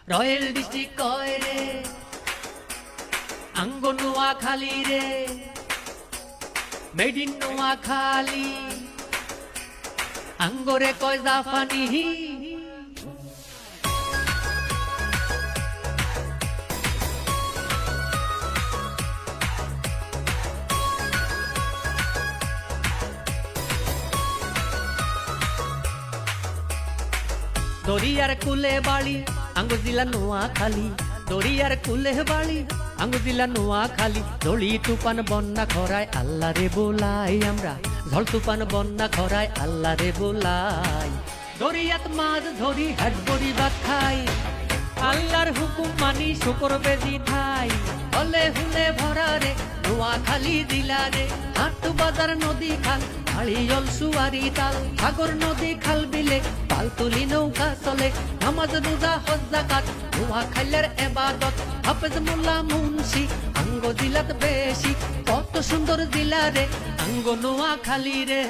royal district কয় রে আঙ্গ নোয়াখালী রে মেড ইন নোয়াখালী আঙ্গরে কয় জাফানি দরিয়ার কুলে বাড়ি আঙ্গ জিলা নোয়াখালী দরিয়ার কুলে বাড়ি আঙ্গ জিলা নোয়াখালী দড়ি তুফান বন্যা খরায় আল্লাহ রে বোলাই আমরা ঝড় তুফান বন্যা খরায় আল্লাহ রে বোলাই দরিয়াত মাছ ধরি হাট বড়ি ভাত খাই আল্লাহর হুকুম মানি শুকর বেজি ঠাই হলে হুলে ভরা রে নোয়াখালী জিলা রে হাট বাজার নদী খাল হাড়িয়ল সুয়ারি তাল সাগর নদী খাল বিলে পাল তুলি নৌকা চলে নামাজ রোজা হজ যাকাত নোয়াখালীর ইবাদত হাফেজ মোল্লা মুন্সি আঙ্গ জিলাত বেশি কত সুন্দর জিলা রে আঙ্গ নোয়াখালী রে